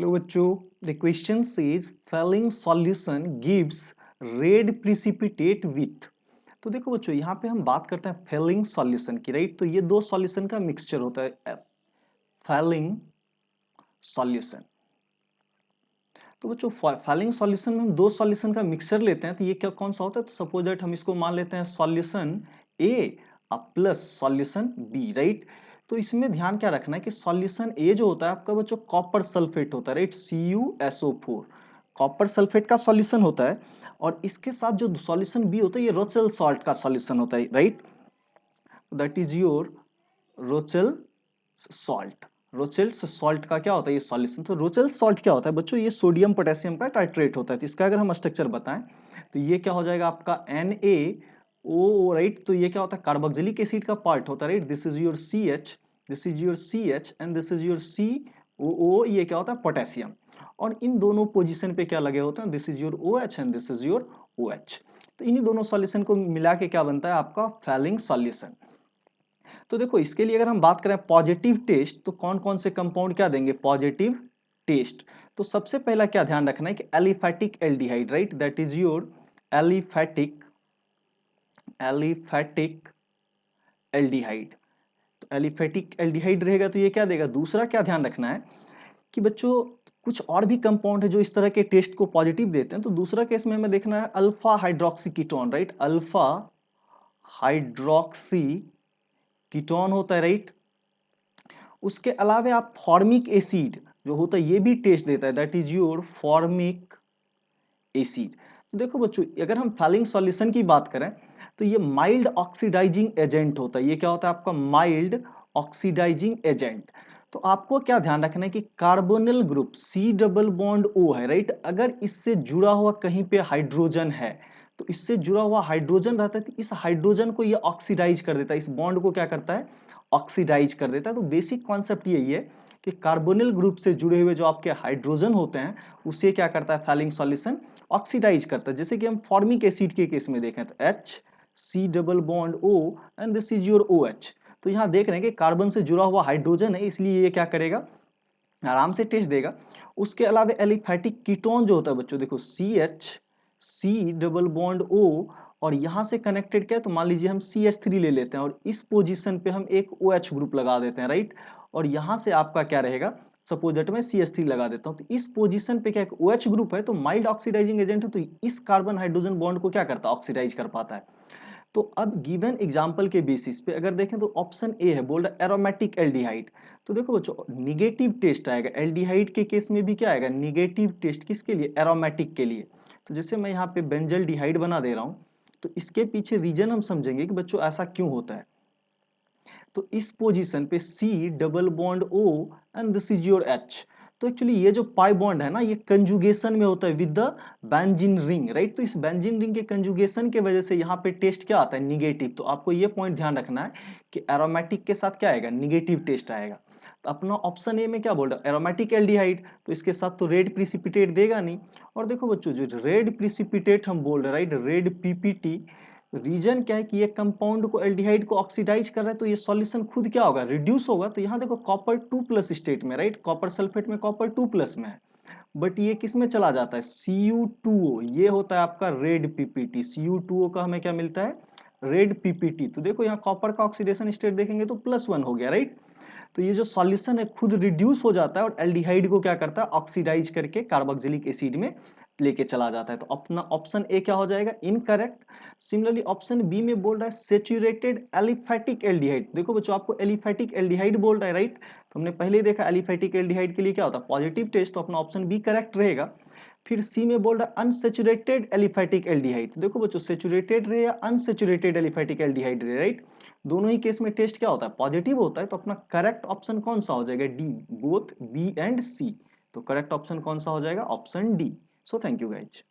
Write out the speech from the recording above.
Hello बच्चों, the question says Fehling solution gives red precipitate with. तो देखो बच्चों, यहाँ पे हम बात करते हैं फेलिंग सॉल्यूशन की, राइट। तो ये दो सॉल्यूशन का मिक्सचर होता है फेलिंग सॉल्यूशन। तो बच्चों फेलिंग सॉल्यूशन में हम दो सॉल्यूशन का मिक्सचर लेते हैं, तो ये क्या कौन सा होता है? तो सपोज दैट हम इसको मान लेते हैं सॉल्यूशन ए प्लस सॉल्यूशन बी, राइट। तो इसमें ध्यान क्या रखना है कि सॉल्यूशन ए जो होता है आपका बच्चों कॉपर सल्फेट होता है, राइट, CuSO4 कॉपर सल्फेट का सॉल्यूशन होता है। और इसके साथ जो सॉल्यूशन बी होता है ये रोचेल सॉल्ट का सॉल्यूशन होता है, right. That is your Rochelle salt. Rochelle's salt का क्या होता है ये सॉल्यूशन? तो रोचेल्स सॉल्ट क्या होता है बच्चों? ये सोडियम पोटेशियम का टाइट्रेट होता है। तो इसका अगर हम स्ट्रक्चर बताएं तो ये क्या हो जाएगा आपका NaO, राइट। तो ये क्या होता है? कार्बोक्सिलिक एसिड का पार्ट होता है, right. This is your CH, this is your CH and this is your COO। ये क्या होता है? पोटेशियम। और इन दोनों पोजीशन पे क्या लगे होते हैं? This is your OH and this is your OH। तो इन्हीं दोनों सॉल्यूशन को मिला के क्या बनता है आपका फेलिंग सॉल्यूशन। तो देखो, इसके लिए अगर हम बात करें पॉजिटिव टेस्ट, तो कौन कौन से कंपाउंड क्या देंगे पॉजिटिव टेस्ट? तो सबसे पहला क्या ध्यान रखना है कि aliphatic aldehyde, right, that is your aliphatic aliphatic aldehyde. तो एलिफेटिक एल्डिहाइड रहेगा तो ये क्या देगा? दूसरा क्या ध्यान रखना है कि बच्चों कुछ और भी कंपाउंड है जो इस तरह के टेस्ट को पॉजिटिव देते हैं। तो दूसरा केस में हमें देखना है alpha hydroxy ketone, right. Alpha hydroxy ketone होता है, राइट। उसके अलावे आप फॉर्मिक एसिड जो होता है ये भी टेस्ट देता है, that is your formic acid. तो देखो बच्चों, अगर हम फेलिंग सॉल्यूशन की बात करें तो ये माइल्ड ऑक्सीडाइजिंग एजेंट होता है। ये क्या होता है आपका? Mild oxidising agent. तो आपको क्या ध्यान रखना है कि carbonyl group C double bond O है, राइट। अगर इससे जुड़ा हुआ कहीं पे हाइड्रोजन है तो इससे जुड़ा हुआ हाइड्रोजन रहता है तो इस हाइड्रोजन को ये ऑक्सीडाइज कर देता है, इस बॉन्ड को क्या करता है? ऑक्सीडाइज कर देता है। तो बेसिक कॉन्सेप्ट यही है कि कार्बोनिल ग्रुप से जुड़े हुए जो आपके हाइड्रोजन होते हैं उसे क्या करता है फेलिंग सॉल्यूशन? ऑक्सीडाइज करता है। जैसे कि हम फॉर्मिक एसिड के केस में देखें तो HC double bond O and this is your OH। तो यहाँ देख रहे हैं कि कार्बन से जुड़ा हुआ हाइड्रोजन है, इसलिए ये क्या करेगा? आराम से टेस्ट देगा। उसके अलावा एलिफेटिक कीटोन जो होता है बच्चों, देखो C डबल बॉन्ड O और यहां से कनेक्टेड क्या है? तो मान लीजिए हम CH3 ले लेते हैं और इस पोजीशन पे हम एक OH ग्रुप लगा देते हैं, राइट। और यहां से आपका क्या रहेगा? सपोज दैट मैं CH3 लगा देता हूं तो इस पोजीशन पे क्या एक OH ग्रुप है, तो माइल्ड ऑक्सीडाइजिंग एजेंट है, तो इस कार्बन हाइड्रोजन बॉन्ड को क्या करता है? ऑक्सीडाइज कर पाता है। तो अब गिवन एग्जांपल के बेसिस पे अगर देखें तो ऑप्शन ए है, बोल्ड एरोमेटिक एल्डिहाइड। तो देखो बच्चों, निगेटिव टेस्ट आएगा एल्डिहाइड के केस में भी। क्या आएगा? Negative test. किसके लिए? एरोमेटिक के लिए। तो जैसे मैं यहाँ पे बेंजल डिहाइड बना दे रहा हूँ तो इसके पीछे रीजन हम समझेंगे कि बच्चों ऐसा क्यों होता है। तो इस पोजीशन पे C double bond O and this is your H। तो एक्चुअली ये जो पाई बॉन्ड है ना ये कंजुगेशन में होता है with the benzene ring, right. तो इस बेंजीन रिंग के कंजुगेशन के वजह से यहाँ पे टेस्ट क्या आता है? निगेटिव। तो आपको ये पॉइंट ध्यान रखना है कि एरोमेटिक के साथ क्या आएगा? निगेटिव टेस्ट आएगा। तो अपना ऑप्शन ए में क्या बोल रहा है? Aromatic aldehyde. तो इसके साथ तो रेड प्रिसिपिटेट देगा नहीं। और देखो बच्चों, जो रेड प्रिसिपिटेट हम बोल रहे हैं, राइट, रेड PPT, रीजन क्या है कि ये कंपाउंड को एल्डिहाइड को ऑक्सीडाइज कर रहा है तो ये सॉल्यूशन खुद क्या होगा? रिड्यूस होगा। तो यहाँ देखो कॉपर 2+ स्टेट में, राइट, कॉपर सल्फेट में कॉपर 2+ में है, बट ये किस में चला जाता है? Cu2O। ये होता है आपका रेड PPT। Cu2O का हमें क्या मिलता है? Red PPT। तो देखो यहाँ कॉपर का ऑक्सीडेशन स्टेट देखेंगे तो +1 हो गया, राइट। तो ये जो सॉल्यूशन है खुद रिड्यूस हो जाता है और एल्डिहाइड को क्या करता है? ऑक्सीडाइज करके कार्बोक्सिलिक एसिड में लेके चला जाता है। तो अपना ऑप्शन ए क्या हो जाएगा? इनकरेक्ट। सिमिलरली ऑप्शन बी में बोल रहा है सेचुरेटेड एलिफेटिक एल्डिहाइड। देखो बच्चों, आपको एलिफेटिक एल्डिहाइड बोल रहा है, राइट। तो हमने पहले ही देखा एलिफेटिक एल्डिहाइड के लिए क्या होता है? Positive test. तो अपना ऑप्शन बी करेक्ट रहेगा। फिर सी में बोल रहा है अनसेचुरेटेड एलिफेटिक एल्डिहाइड। देखो बच्चों, सेचुरेटेड रहे या अनसेचुरेटेड एलिफेटिक एल्डिहाइड रहे, राइट, दोनों ही केस में टेस्ट क्या होता है? पॉजिटिव होता है। तो अपना करेक्ट ऑप्शन कौन सा हो जाएगा? डी, बोथ बी एंड सी। तो करेक्ट ऑप्शन कौन सा हो जाएगा? Option D. So thank you guys.